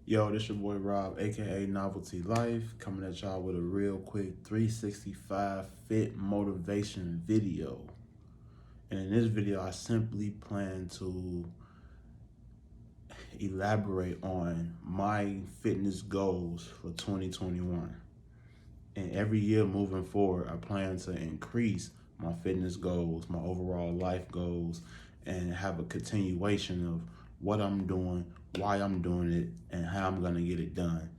Yo, this your boy Rob, aka Novelty Life, coming at y'all with a real quick 365 fit motivation video. And in this video, I simply plan to elaborate on my fitness goals for 2021. And every year moving forward, I plan to increase my fitness goals, my overall life goals, and have a continuation of what I'm doing, why I'm doing it, and how I'm gonna get it done.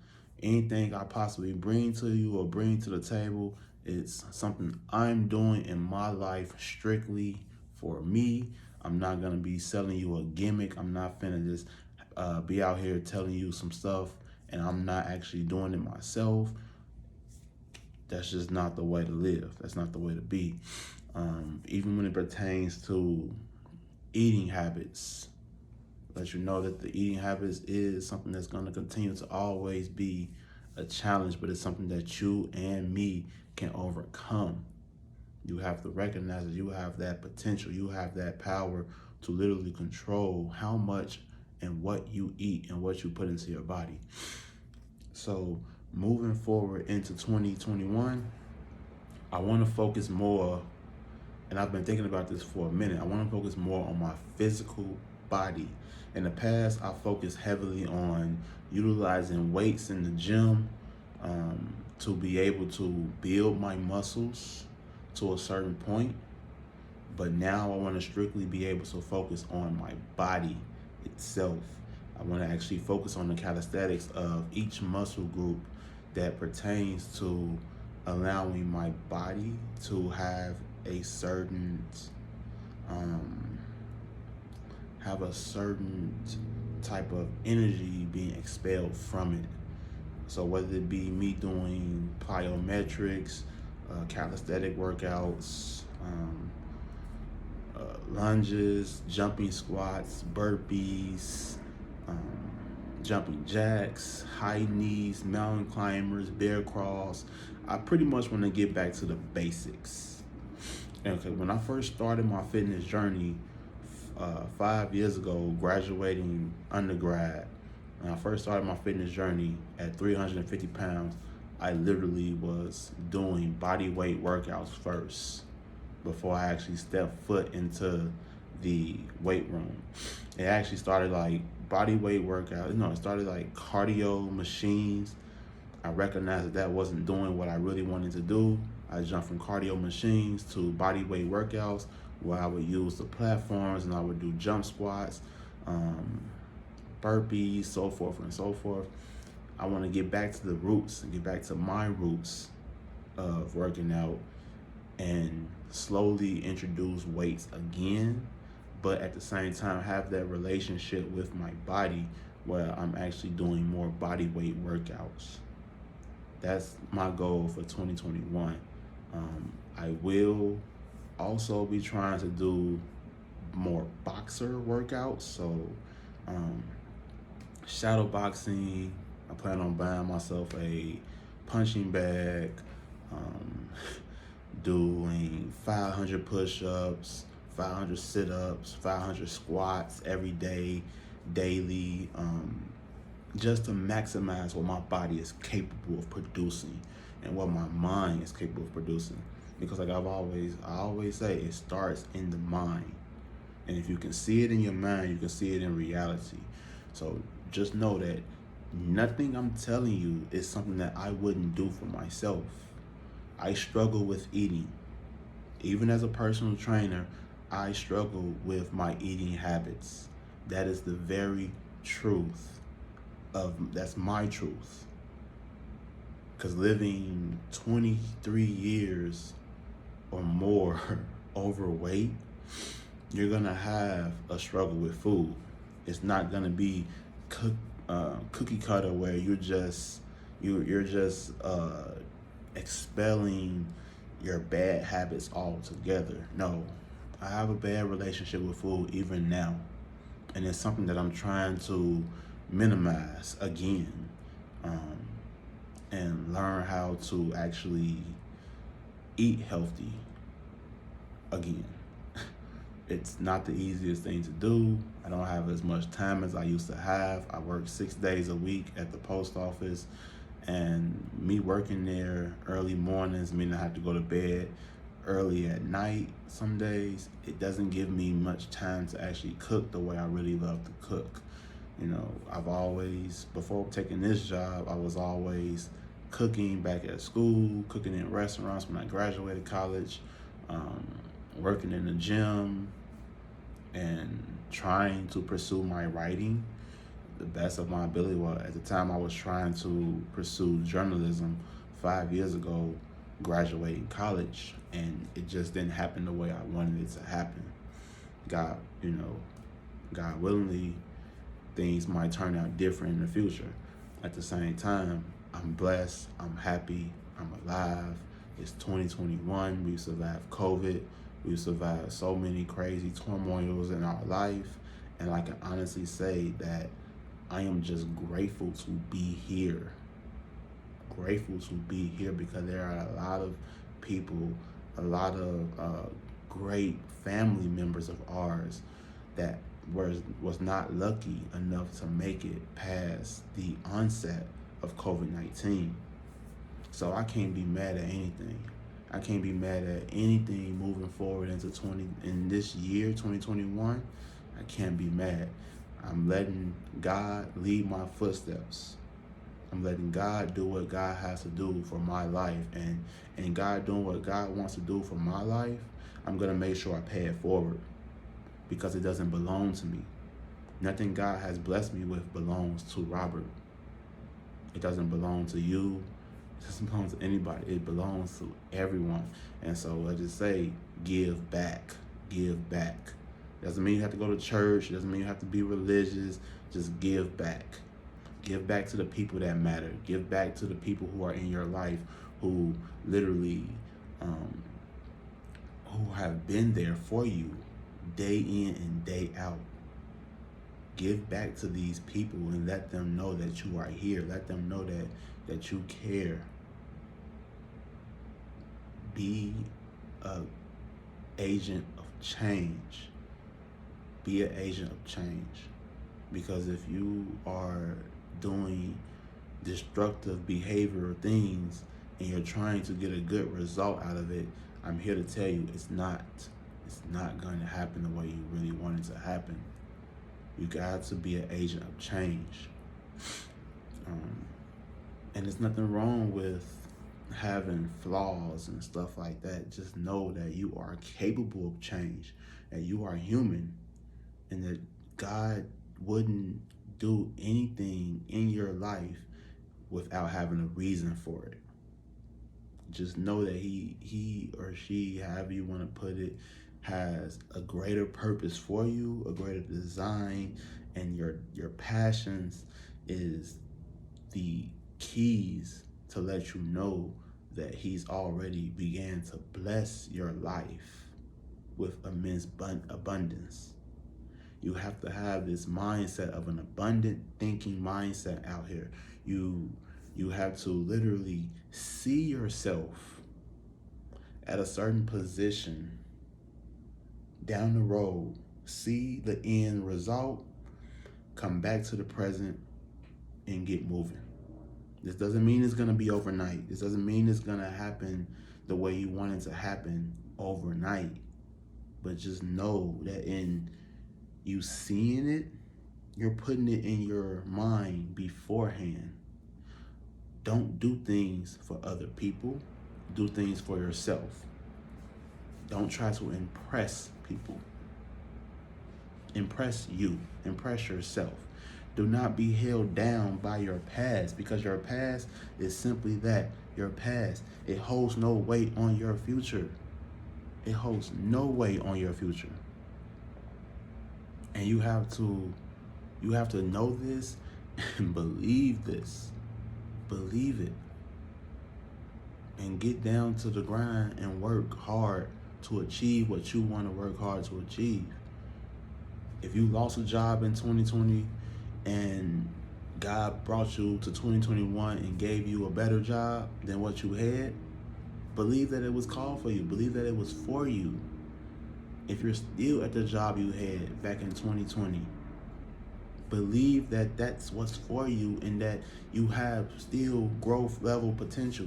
Anything I possibly bring to you or bring to the table is something I'm doing in my life strictly for me. I'm not gonna be selling you a gimmick. I'm not finna just be out here telling you some stuff and I'm not actually doing it myself. That's just not the way to live. That's not the way to be. Even when it pertains to eating habits, let you know that the eating habits is something that's going to continue to always be a challenge, but it's something that you and me can overcome. You have to recognize that you have that potential, you have that power to literally control how much and what you eat and what you put into your body. So moving forward into 2021, I want to focus more, and I've been thinking about this for a minute. I want to focus more on my physical body. In the past, I focused heavily on utilizing weights in the gym to be able to build my muscles to a certain point. But now I want to strictly be able to focus on my body itself. I want to actually focus on the calisthenics of each muscle group that pertains to allowing my body to have a certain um, type of energy being expelled from it. So whether it be me doing plyometrics, calisthenic workouts, lunges, jumping squats, burpees, um, jumping jacks, high knees, mountain climbers, bear crawls. I pretty much want to get back to the basics. Okay, when I first started my fitness journey 5 years ago, graduating undergrad, when I first started my fitness journey at 350 pounds, I literally was doing body weight workouts first before I actually stepped foot into the weight room. It actually started like body weight workout. It started like cardio machines. I recognized that wasn't doing what I really wanted to do. I jumped from cardio machines to body weight workouts where I would use the platforms and I would do jump squats, burpees, so forth and so forth. I want to get back to the roots and get back to my roots of working out and slowly introduce weights again, but at the same time have that relationship with my body where I'm actually doing more body weight workouts. That's my goal for 2021. I will also be trying to do more boxer workouts. So shadow boxing, I plan on buying myself a punching bag, um, doing 500 push-ups, 500 sit-ups, 500 squats every day, daily, just to maximize what my body is capable of producing and what my mind is capable of producing. Because like I always say, it starts in the mind. And if you can see it in your mind, you can see it in reality. So just know that nothing I'm telling you is something that I wouldn't do for myself. I struggle with eating. Even as a personal trainer, I struggle with my eating habits. That is the very truth that's my truth. Because living 23 years or more overweight, you're gonna have a struggle with food. It's not gonna be cookie cutter where you're just expelling your bad habits altogether. No, I have a bad relationship with food even now, and it's something that I'm trying to minimize again, um, and learn how to actually eat healthy again. It's not the easiest thing to do. I don't have as much time as I used to have. I work 6 days a week at the post office, and me working there early mornings mean I have to go to bed early at night some days. It doesn't give me much time to actually cook the way I really love to cook. You know, I've always, before taking this job, I was always cooking back at school, cooking in restaurants when I graduated college, um, working in the gym, and trying to pursue my writing the best of my ability. Well, at the time I was trying to pursue journalism 5 years ago, graduating college, and it just didn't happen the way I wanted it to happen. God, God willingly, things might turn out different in the future. At the same time, I'm blessed, I'm happy, I'm alive. It's 2021, we've survived COVID, we've survived so many crazy turmoils in our life, and I can honestly say that I am just grateful to be here. Grateful to be here because there are a lot of people, a lot of great family members of ours that was not lucky enough to make it past the onset of COVID-19. So I can't be mad at anything. I can't be mad at anything moving forward in this year, 2021. I can't be mad. I'm letting God lead my footsteps. I'm letting God do what God has to do for my life. And God doing what God wants to do for my life, I'm going to make sure I pay it forward because it doesn't belong to me. Nothing God has blessed me with belongs to Robert. It doesn't belong to you. It doesn't belong to anybody. It belongs to everyone. And so I just say, give back. Give back. Doesn't mean you have to go to church. It doesn't mean you have to be religious. Just give back. Give back to the people that matter. Give back to the people who are in your life, who literally who have been there for you day in and day out. Give back to these people and let them know that you are here. Let them know that you care. Be an agent of change. Be an agent of change. Because if you are doing destructive behavioral things and you're trying to get a good result out of it, I'm here to tell you it's not going to happen the way you really want it to happen. You got to be an agent of change. And there's nothing wrong with having flaws and stuff like that. Just know that you are capable of change, and you are human, and that God wouldn't do anything in your life without having a reason for it. Just know that he or she, however you want to put it, has a greater purpose for you, a greater design, and your passions is the keys to let you know that he's already began to bless your life with immense abundance. You have to have this mindset of an abundant thinking mindset out here. You have to literally see yourself at a certain position down the road, see the end result, come back to the present, and get moving. This doesn't mean it's going to be overnight. This doesn't mean it's going to happen the way you want it to happen overnight. But just know that in you seeing it, you're putting it in your mind beforehand. Don't do things for other people. Do things for yourself. Don't try to impress people. Impress you. Impress yourself. Do not be held down by your past, because your past is simply that, your past. It holds no weight on your future. It holds no weight on your future. And you have to know this and believe this. Believe it. And get down to the grind and work hard to achieve what you want to work hard to achieve. If you lost a job in 2020 and God brought you to 2021 and gave you a better job than what you had, believe that it was called for you. Believe that it was for you. If you're still at the job you had back in 2020, believe that that's what's for you and that you have still growth level potential.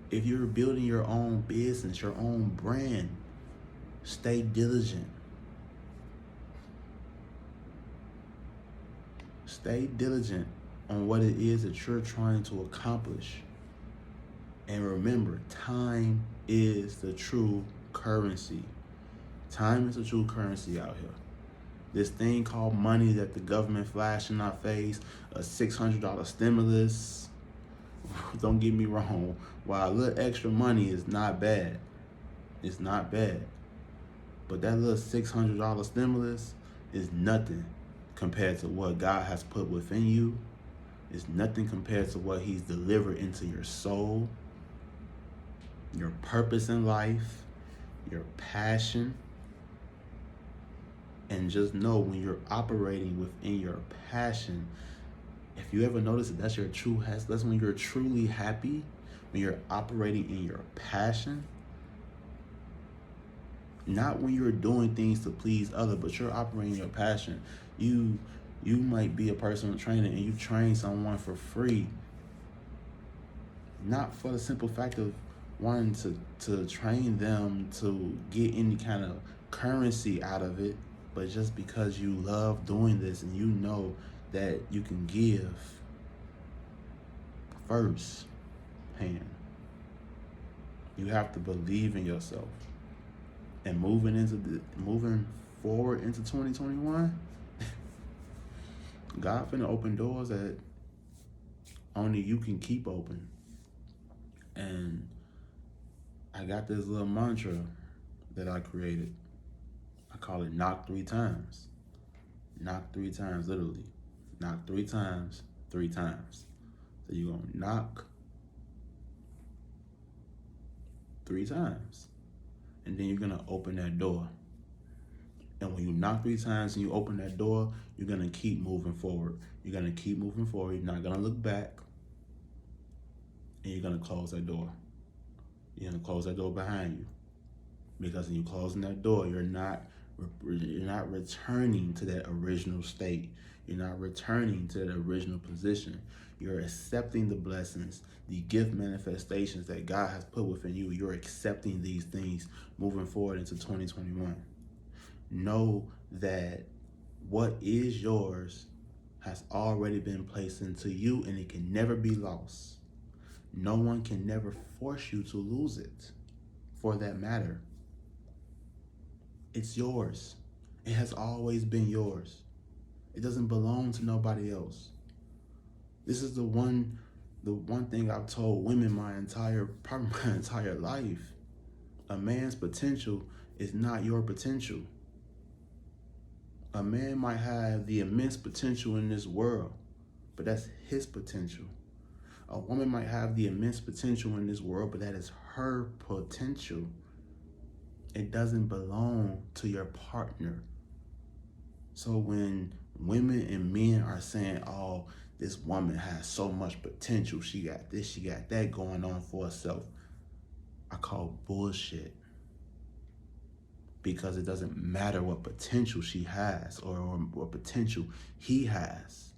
If you're building your own business, your own brand, stay diligent. Stay diligent on what it is that you're trying to accomplish. And remember, time is the true currency. Time is the true currency out here. This thing called money that the government flashed in our face, a $600 stimulus. Don't get me wrong. While a little extra money is not bad, it's not bad. But that little $600 stimulus is nothing compared to what God has put within you. It's nothing compared to what He's delivered into your soul, your purpose in life, your passion. And just know when you're operating within your passion, if you ever notice that that's when you're truly happy, when you're operating in your passion. Not when you're doing things to please others, but you're operating your passion. You might be a personal trainer and you train someone for free, not for the simple fact of wanting to train them to get any kind of currency out of it, but just because you love doing this and you know that you can give first hand. You have to believe in yourself. And moving forward into 2021, God finna open doors that only you can keep open. And I got this little mantra that I created. I call it knock 3 times. Knock 3 times, literally. Knock 3 times, 3 times. So you're gonna knock 3 times. And then you're gonna open that door. And when you knock 3 times and you open that door, you're gonna keep moving forward. You're gonna keep moving forward. You're not gonna look back. And you're gonna close that door. You're gonna close that door behind you. Because when you're closing that door, you're not returning to that original state. You're not returning to that original position. You're accepting the blessings, the gift manifestations that God has put within you. You're accepting these things moving forward into 2021. Know that what is yours has already been placed into you and it can never be lost. No one can never force you to lose it, for that matter. It's yours. It has always been yours. It doesn't belong to nobody else. This is the one thing I've told women probably my entire life. A man's potential is not your potential. A man might have the immense potential in this world, but that's his potential. A woman might have the immense potential in this world, but that is her potential. It doesn't belong to your partner. So when women and men are saying, oh, this woman has so much potential, she got this, she got that going on for herself, I call bullshit. Because it doesn't matter what potential she has or what potential he has.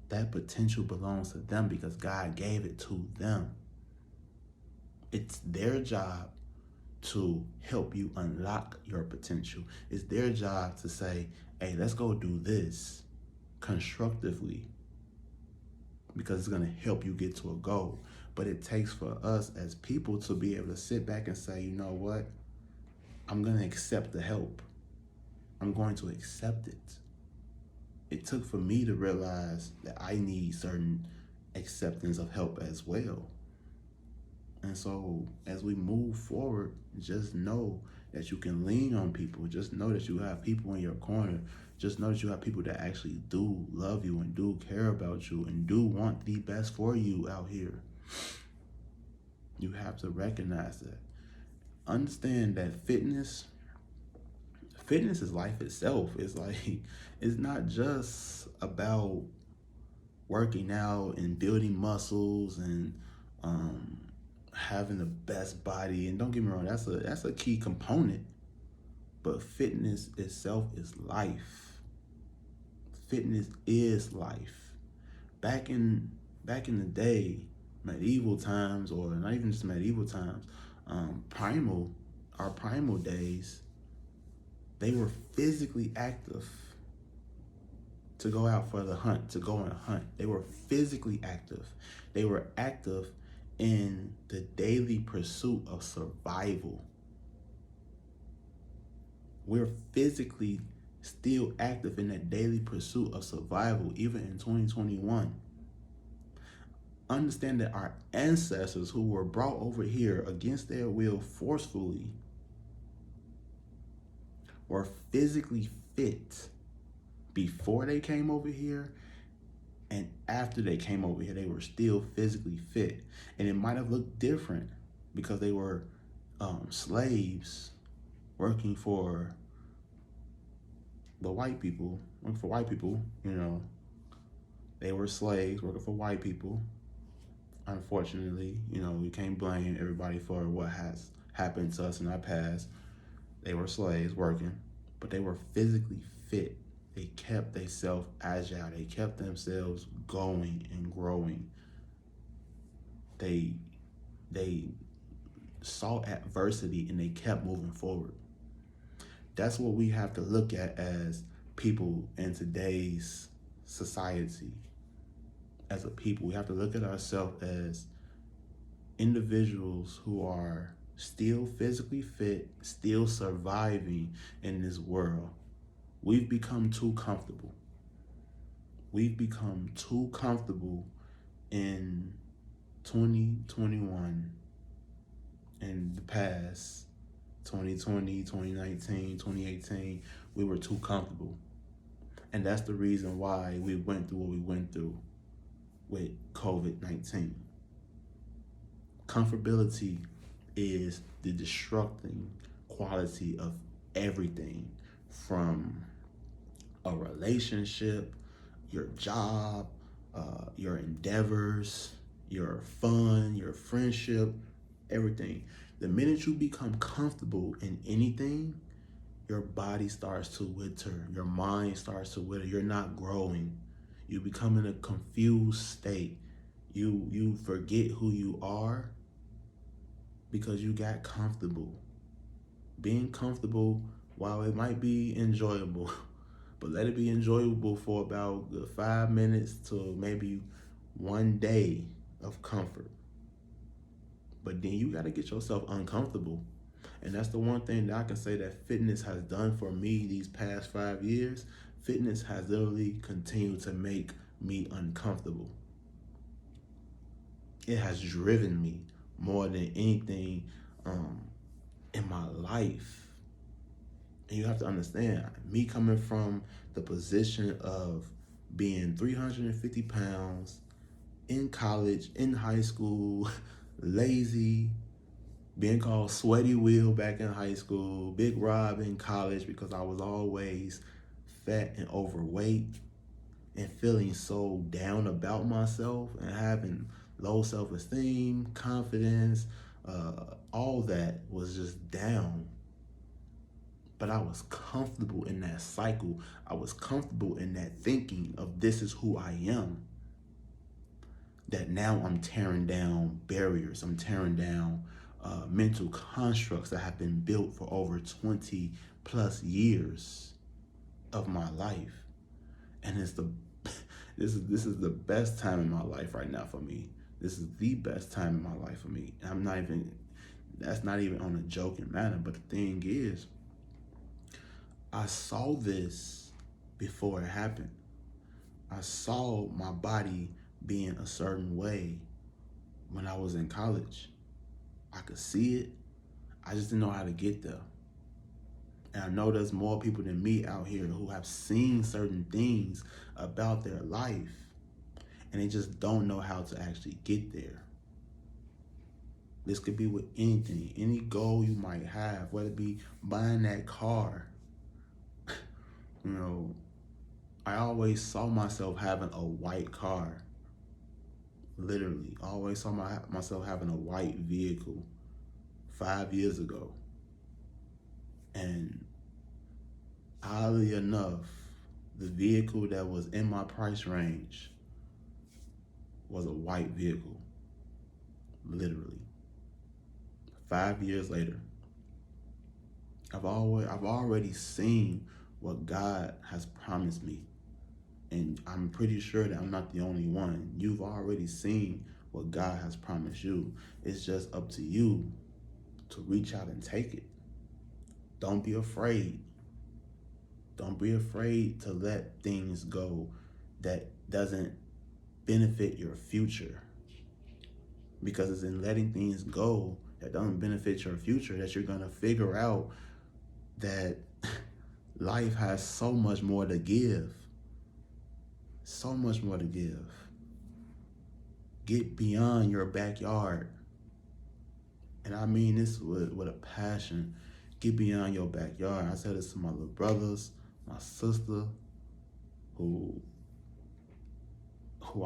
That potential belongs to them because God gave it to them. It's their job to help you unlock your potential. It's their job to say, hey, let's go do this constructively because it's going to help you get to a goal. But it takes for us as people to be able to sit back and say, you know what? I'm going to accept the help. I'm going to accept it. It took for me to realize that I need certain acceptance of help as well. And so as we move forward, just know that you can lean on people. Just know that you have people in your corner. Just know that you have people that actually do love you and do care about you and do want the best for you out here. You have to recognize that. Understand that fitness is life itself. It's not just about working out and building muscles and having the best body. And don't get me wrong, that's a key component. But fitness itself is life. Fitness is life. Back in the day, medieval times, or not even just medieval times, our primal days, they were physically active to go out for the hunt, to go on a hunt. They were physically active. They were active in the daily pursuit of survival. We're physically still active in that daily pursuit of survival, even in 2021. Understand that our ancestors who were brought over here against their will forcefully were physically fit before they came over here, and after they came over here, they were still physically fit. And it might have looked different because they were slaves working for the white people, you know. They were slaves working for white people. Unfortunately, you know, we can't blame everybody for what has happened to us in our past. They were slaves working, but they were physically fit. They kept themselves agile. They kept themselves going and growing. They saw adversity and they kept moving forward. That's what we have to look at as people in today's society. As a people, we have to look at ourselves as individuals who are still physically fit, still surviving in this world. We've become too comfortable. We've become too comfortable in 2021 and the past, 2020, 2019, 2018, we were too comfortable. And that's the reason why we went through what we went through with COVID-19. Comfortability is the destructing quality of everything, from a relationship, your job, your endeavors, your fun, your friendship, everything. The minute you become comfortable in anything, your body starts to wither, your mind starts to wither, you're not growing. You become in a confused state. You forget who you are because you got comfortable. Being comfortable, while it might be enjoyable, but let it be enjoyable for about 5 minutes to maybe 1 day of comfort. But then you got to get yourself uncomfortable. And that's the one thing that I can say that fitness has done for me these past 5 years. Fitness has literally continued to make me uncomfortable. It has driven me more than anything in my life. And you have to understand, me coming from the position of being 350 pounds, in college, in high school, lazy, being called Sweaty Will back in high school, Big Rob in college because I was always fat and overweight, and feeling so down about myself and having low self-esteem, confidence, all that was just down. But I was comfortable in that cycle. I was comfortable in that thinking of this is who I am. That now I'm tearing down barriers. I'm tearing down mental constructs that have been built for over 20 plus years of my life. And this is the best time in my life right now for me. This is the best time in my life for me. And that's not even on a joking manner. But the thing is, I saw this before it happened. I saw my body being a certain way when I was in college. I could see it. I just didn't know how to get there. And I know there's more people than me out here who have seen certain things about their life, and they just don't know how to actually get there. This could be with anything, any goal you might have, whether it be buying that car. You know, I always saw myself having a white car. Literally, I always saw myself having a white vehicle 5 years ago. And oddly enough, the vehicle that was in my price range was a white vehicle. Literally. 5 years later, I've already seen what God has promised me. And I'm pretty sure that I'm not the only one. You've already seen what God has promised you. It's just up to you to reach out and take it. Don't be afraid. Don't be afraid to let things go that doesn't benefit your future. Because it's in letting things go that don't benefit your future that you're going to figure out that life has so much more to give. So much more to give. Get beyond your backyard. And I mean this with a passion. Get beyond your backyard. I said this to my little brothers, my sister, who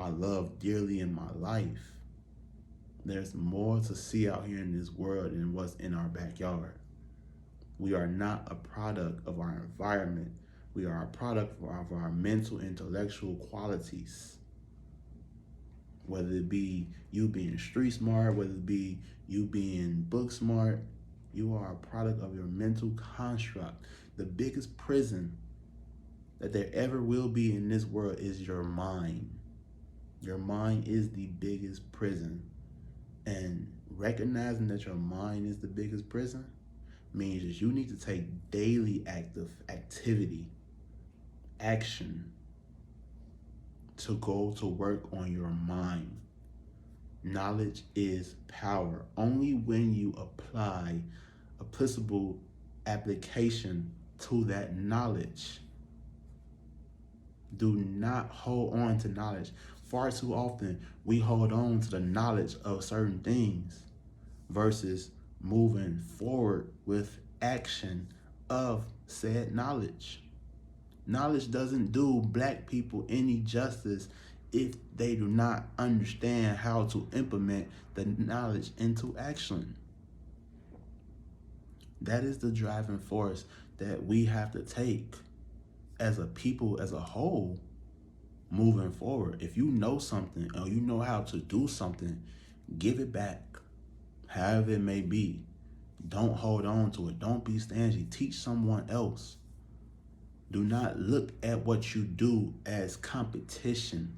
I love dearly in my life. There's more to see out here in this world than what's in our backyard. We are not a product of our environment. We are a product of our mental, intellectual qualities. Whether it be you being street smart, whether it be you being book smart, you are a product of your mental construct. The biggest prison that there ever will be in this world is your mind. Your mind is the biggest prison. And recognizing that your mind is the biggest prison means that you need to take daily activity, action to go to work on your mind. Knowledge is power. Only when you apply applicable application to that knowledge. Do not hold on to knowledge. Far too often, we hold on to the knowledge of certain things versus moving forward with action of said knowledge. Knowledge doesn't do Black people any justice if they do not understand how to implement the knowledge into action. That is the driving force that we have to take as a people, as a whole, moving forward. If you know something or you know how to do something, give it back, however it may be. Don't hold on to it. Don't be stingy. Teach someone else. Do not look at what you do as competition.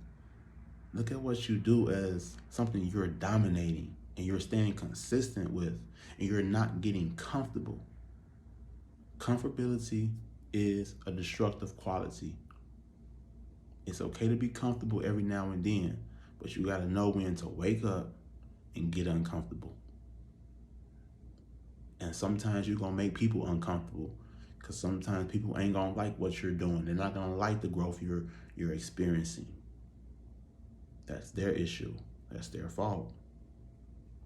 Look at what you do as something you're dominating and you're staying consistent with and you're not getting comfortable. Comfortability is a destructive quality. It's okay to be comfortable every now and then, but you gotta know when to wake up and get uncomfortable. And sometimes you're gonna make people uncomfortable because sometimes people ain't gonna like what you're doing. They're not gonna like the growth you're experiencing. That's their issue. That's their fault.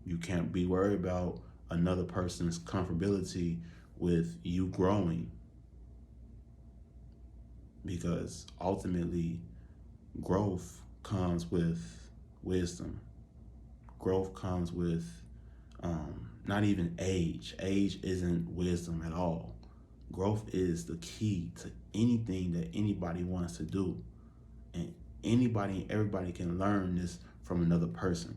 You can't be worried about another person's comfortability with you growing, because ultimately growth comes with wisdom. Growth comes with not even age. Age isn't wisdom at all. Growth is the key to anything that anybody wants to do. And anybody and everybody can learn this from another person.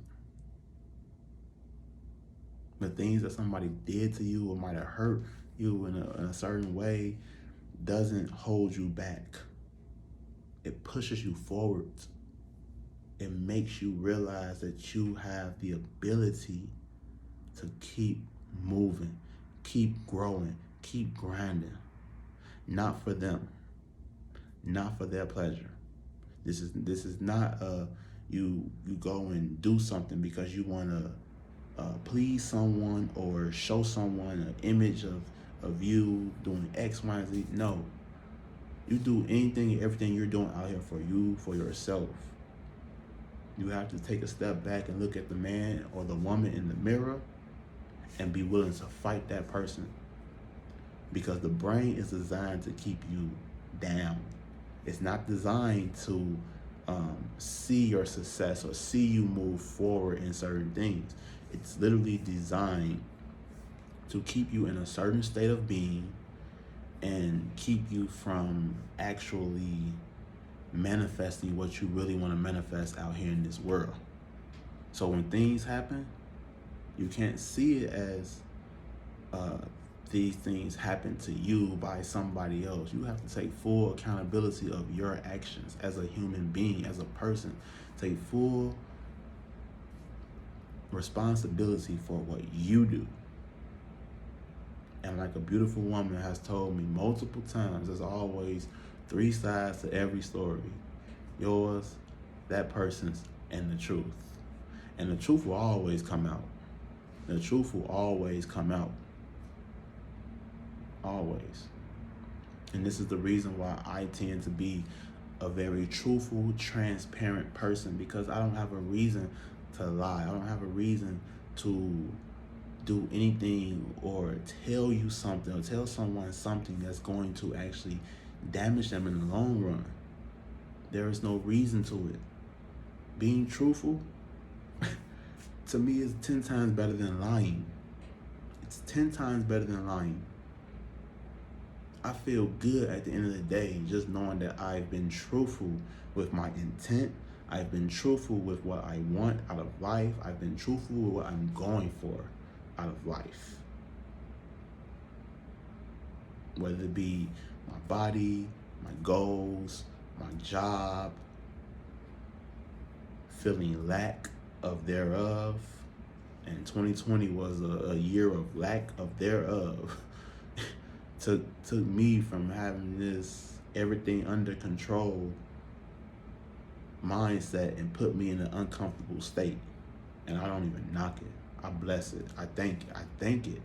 The things that somebody did to you or might have hurt you in a certain way doesn't hold you back. It pushes you forward. It makes you realize that you have the ability to keep moving, keep growing, keep grinding. Not for them, not for their pleasure. This is not you go and do something because you want to please someone or show someone an image of you doing X, Y, and Z. No. You do anything and everything you're doing out here for you, for yourself. You have to take a step back and look at the man or the woman in the mirror and be willing to fight that person. Because the brain is designed to keep you down. It's not designed to see your success or see you move forward in certain things. It's literally designed to keep you in a certain state of being and keep you from actually manifesting what you really want to manifest out here in this world. So when things happen, you can't see it as these things happen to you by somebody else. You have to take full accountability of your actions as a human being, as a person. Take full responsibility for what you do. And like a beautiful woman has told me multiple times, there's always three sides to every story. Yours, that person's, and the truth. And the truth will always come out. The truth will always come out. Always. And this is the reason why I tend to be a very truthful, transparent person, because I don't have a reason to lie. I don't have a reason to do anything or tell you something or tell someone something that's going to actually damage them in the long run. There is no reason to it. Being truthful, to me, is 10 times better than lying. It's 10 times better than lying. I feel good at the end of the day just knowing that I've been truthful with my intent. I've been truthful with what I want out of life. I've been truthful with what I'm going for out of life. Whether it be my body, my goals, my job, feeling lack of thereof. And 2020 was a year of lack of thereof. took me from having this everything under control mindset and put me in an uncomfortable state. And I don't even knock it. I bless it. I thank it.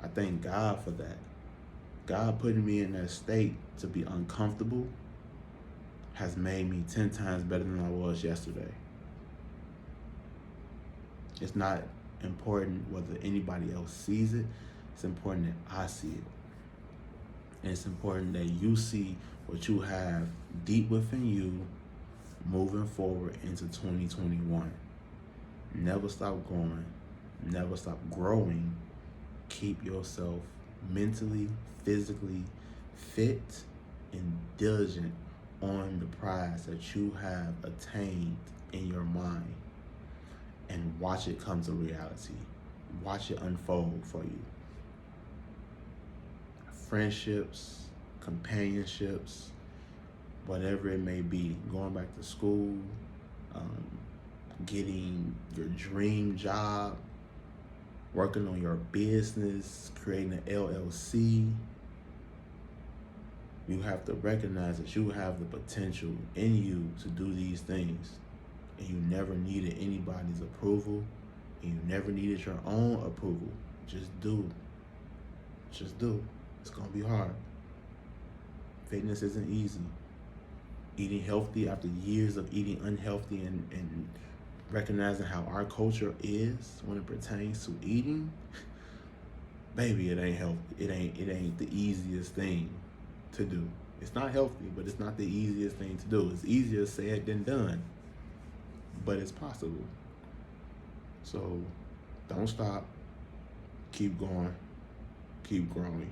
I thank God for that. God putting me in that state to be uncomfortable has made me 10 times better than I was yesterday. It's not important whether anybody else sees it. It's important that I see it. And it's important that you see what you have deep within you moving forward into 2021. Never stop growing. Never stop growing. Keep yourself mentally, physically fit and diligent on the prize that you have attained in your mind. And watch it come to reality. Watch it unfold for you. Friendships, companionships, whatever it may be, going back to school, getting your dream job, working on your business, creating an LLC. You have to recognize that you have the potential in you to do these things. And you never needed anybody's approval. And you never needed your own approval. Just do. Just do. It's gonna be hard. Fitness isn't easy. Eating healthy after years of eating unhealthy and recognizing how our culture is when it pertains to eating, baby, it ain't healthy. It ain't the easiest thing to do. It's not healthy, but it's not the easiest thing to do. It's easier said than done, but it's possible. So don't stop. Keep going. Keep growing.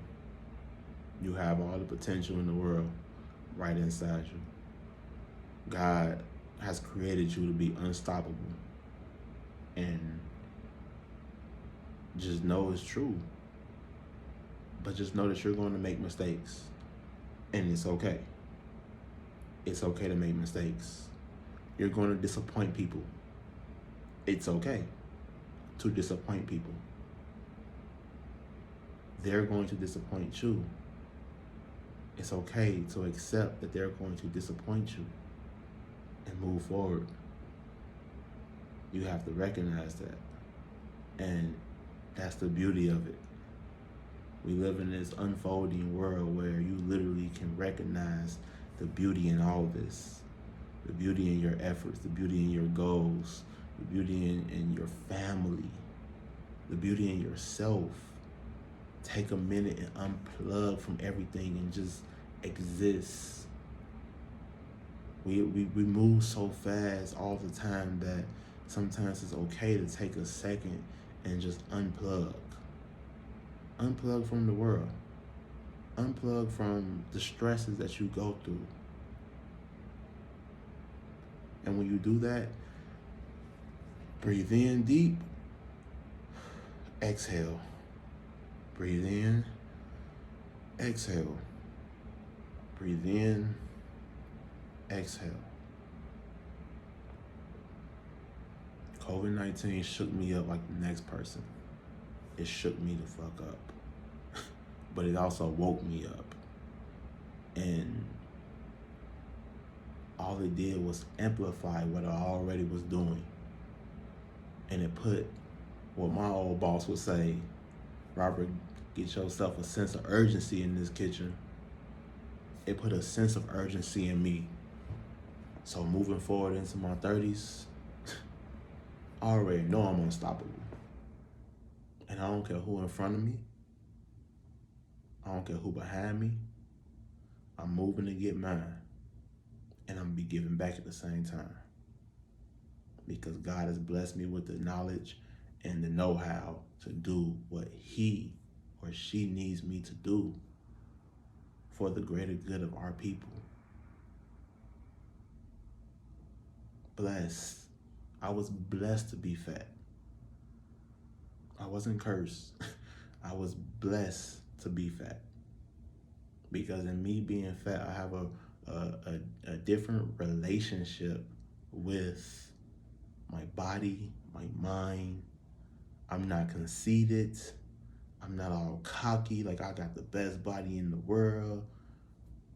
You have all the potential in the world right inside you. God has created you to be unstoppable. And just know it's true. But just know that you're going to make mistakes. And it's okay. It's okay to make mistakes. You're going to disappoint people. It's okay to disappoint people. They're going to disappoint you. It's okay to accept that they're going to disappoint you and move forward. You have to recognize that. And that's the beauty of it. We live in this unfolding world where you literally can recognize the beauty in all this. The beauty in your efforts, the beauty in your goals, the beauty in your family, the beauty in yourself. Take a minute and unplug from everything and just exist We move so fast all the time that sometimes it's okay to take a second and just unplug. Unplug from the world. Unplug from the stresses that you go through. And when you do that, breathe in deep, exhale. Breathe in, exhale. Breathe in, exhale. COVID-19 shook me up like the next person. It shook me the fuck up. But it also woke me up. And all it did was amplify what I already was doing. And it put what my old boss would say, Robert, get yourself a sense of urgency in this kitchen. It put a sense of urgency in me. So moving forward into my 30s, I already know I'm unstoppable. And I don't care who in front of me. I don't care who behind me. I'm moving to get mine. And I'm gonna be giving back at the same time. Because God has blessed me with the knowledge and the know-how to do what he or she needs me to do for the greater good of our people. Blessed. I was blessed to be fat. I wasn't cursed. I was blessed to be fat. Because in me being fat, I have a different relationship with my body, my mind. I'm not conceited. I'm not all cocky like I got the best body in the world.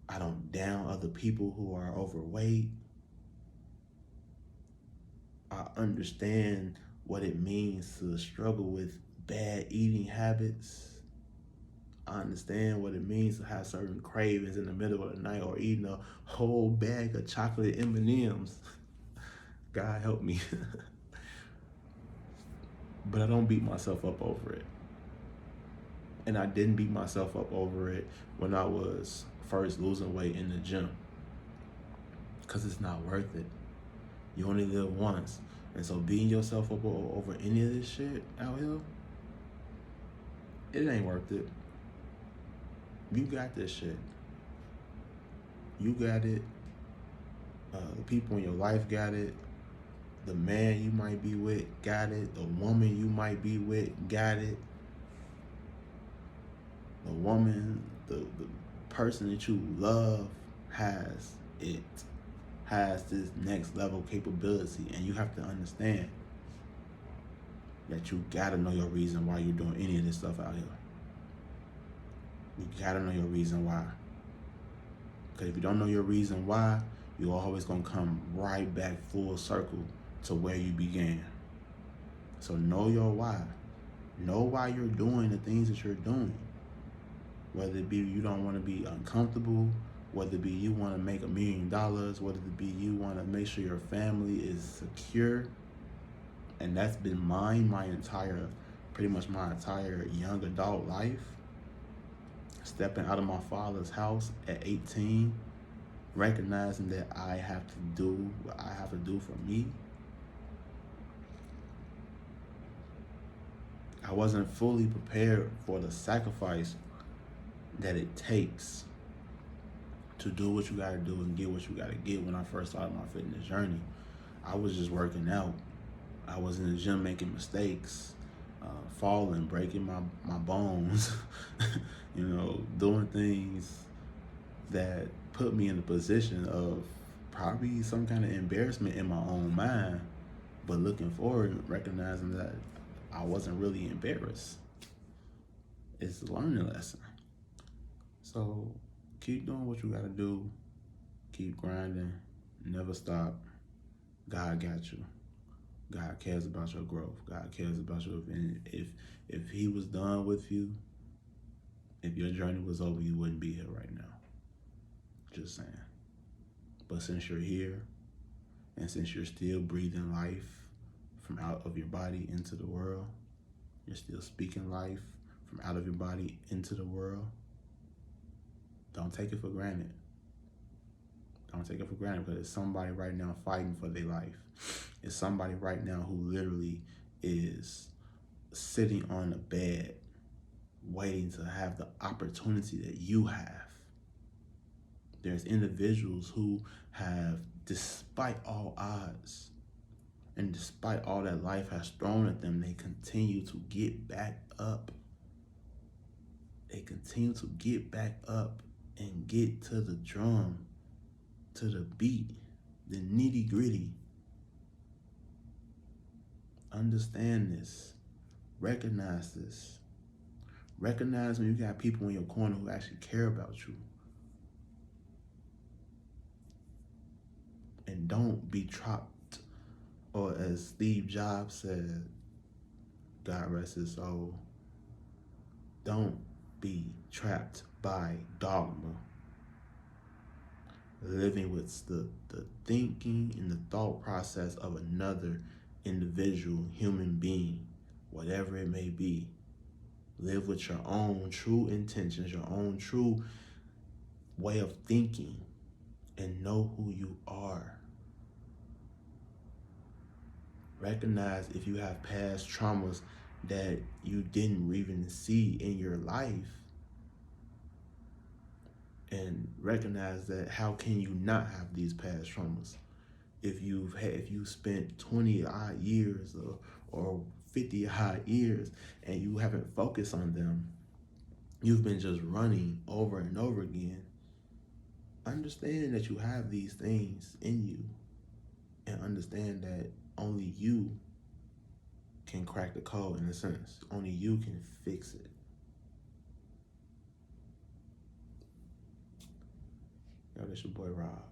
I don't down other people who are overweight. I understand what it means to struggle with bad eating habits. I understand what it means to have certain cravings in the middle of the night or eating a whole bag of chocolate M&Ms. God help me. But I don't beat myself up over it. And I didn't beat myself up over it when I was first losing weight in the gym. Because it's not worth it. You only live once. And so beating yourself up over any of this shit out here, it ain't worth it. You got this shit. You got it. The people in your life got it. The man you might be with got it. The woman you might be with got it. The woman, the person that you love has it. Has this next level capability. And you have to understand that you gotta know your reason why you're doing any of this stuff out here. You gotta know your reason why. Because if you don't know your reason why, you're always gonna come right back full circle to where you began. So know your why. Know why you're doing the things that you're doing. Whether it be you don't want to be uncomfortable, whether it be you want to make $1 million, whether it be you want to make sure your family is secure. And that's been mine pretty much my entire young adult life. Stepping out of my father's house at 18, recognizing that I have to do what I have to do for me. I wasn't fully prepared for the sacrifice that it takes to do what you gotta do and get what you gotta get when I first started my fitness journey. I was just working out. I was in the gym making mistakes, falling, breaking my bones, doing things that put me in a position of probably some kind of embarrassment in my own mind, but looking forward, recognizing that I wasn't really embarrassed. It's a learning lesson. So keep doing what you gotta do. Keep grinding. Never stop. God got you. God cares about your growth. God cares about your event. If he was done with you, if your journey was over, you wouldn't be here right now. Just saying. But since you're here, and since you're still breathing life from out of your body into the world, you're still speaking life from out of your body into the world, don't take it for granted. Don't take it for granted, because it's somebody right now fighting for their life. It's somebody right now who literally is sitting on a bed waiting to have the opportunity that you have. There's individuals who have, despite all odds, and despite all that life has thrown at them, they continue to get back up. They continue to get back up and get to the drum, to the beat, the nitty gritty. Understand this. Recognize this. Recognize when you got people in your corner who actually care about you. And don't be trapped, or as Steve Jobs said, God rest his soul, don't be trapped by dogma. Living with the thinking and the thought process of another individual human being, whatever it may be. Live with your own true intentions, your own true way of thinking, and know who you are. Recognize if you have past traumas that you didn't even see in your life, and recognize that how can you not have these past traumas if you spent 20 odd years or 50 odd years and you haven't focused on them. You've been just running over and over again. Understand that you have these things in you, and understand that only you can crack the code, in a sense. Only you can fix it. Yo, that's your boy Rob.